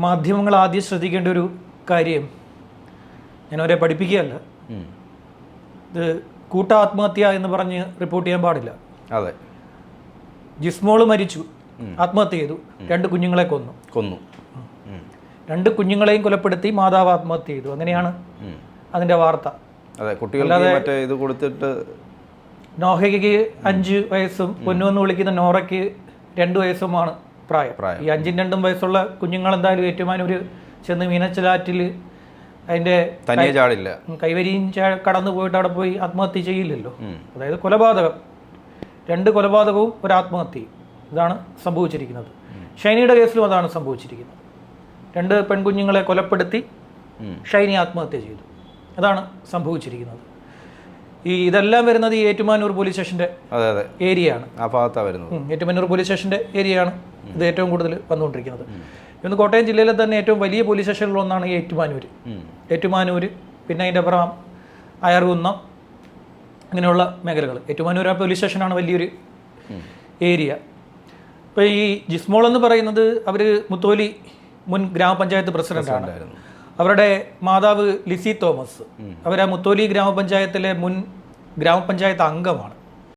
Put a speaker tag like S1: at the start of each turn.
S1: മാധ്യമങ്ങൾ ആദ്യം ശ്രദ്ധിക്കേണ്ട ഒരു കാര്യം, ഞാൻ അവരെ പഠിപ്പിക്കുകയല്ല, ഇത് കൂട്ടാത്മഹത്യ എന്ന് പറഞ്ഞ് റിപ്പോർട്ട് ചെയ്യാൻ പാടില്ല.
S2: അതെ,
S1: ജിസ്മോള് മരിച്ചു, ആത്മഹത്യ ചെയ്തു, 2 കുഞ്ഞുങ്ങളെ കൊന്നു. 2 കുഞ്ഞുങ്ങളെയും കൊലപ്പെടുത്തി മാതാവ് ആത്മഹത്യ ചെയ്തു. അങ്ങനെയാണ് അതിൻ്റെ വാർത്ത.
S2: അതെ, കുട്ടികളുടെ മറ്റേ ഇത് കൊടുത്തിട്ട്
S1: നോഹയ്ക്ക് 5 വയസ്സും പൊന്നു എന്ന് വിളിക്കുന്ന നോറയ്ക്ക് 2 വയസ്സുമാണ് പ്രായം. ഈ 5ഉം 2ഉം വയസ്സുള്ള കുഞ്ഞുങ്ങൾ എന്തായാലും ഏറ്റുമാനൂർ ചെന്ന് മീനച്ചിലാറ്റിൽ അതിൻ്റെ
S2: തനിയെ ചാടില്ല,
S1: കൈവരിയും കടന്നു പോയിട്ട് അവിടെ പോയി ആത്മഹത്യ ചെയ്യില്ലല്ലോ. അതായത് കൊലപാതകം, 2 കൊലപാതകവും ഒരു ആത്മഹത്യയും, ഇതാണ് സംഭവിച്ചിരിക്കുന്നത്. ഷൈനിയുടെ കേസിലും അതാണ് സംഭവിച്ചിരിക്കുന്നത്. 2 പെൺകുഞ്ഞുങ്ങളെ കൊലപ്പെടുത്തി ഷൈനി ആത്മഹത്യ ചെയ്തു. അതാണ് സംഭവിച്ചിരിക്കുന്നത്. ഇതെല്ലാം വരുന്നത് ഈ ഏറ്റുമാനൂർ പോലീസ് സ്റ്റേഷൻ്റെ ഏരിയയാണ്.
S2: ആ ഭാഗത്താണ് വരുന്നത്.
S1: ഏറ്റുമാനൂർ പോലീസ് സ്റ്റേഷൻ്റെ ഏരിയയാണ് ഇത് ഏറ്റവും കൂടുതൽ വന്നുകൊണ്ടിരിക്കുന്നത്. ഇന്ന് കോട്ടയം ജില്ലയിലെ തന്നെ ഏറ്റവും വലിയ പോലീസ് സ്റ്റേഷനുകളൊന്നാണ് ഈ ഏറ്റുമാനൂർ, പിന്നെ അതിൻ്റെ അപ്പുറം അയർകുന്നം, അങ്ങനെയുള്ള മേഖലകൾ. ഏറ്റുമാനൂർ പോലീസ് സ്റ്റേഷനാണ് വലിയൊരു ഏരിയ. ഇപ്പോൾ ഈ ജിസ്മോൾ എന്ന് പറയുന്നത് അവർ മുത്തോലി മുൻ ഗ്രാമപഞ്ചായത്ത് പ്രസിഡന്റാണ്. അവരുടെ മാതാവ് ലിസി തോമസ്, അവർ ആ മുത്തോലി ഗ്രാമപഞ്ചായത്തിലെ മുൻ ഗ്രാമപഞ്ചായത്ത് അംഗമാണ്.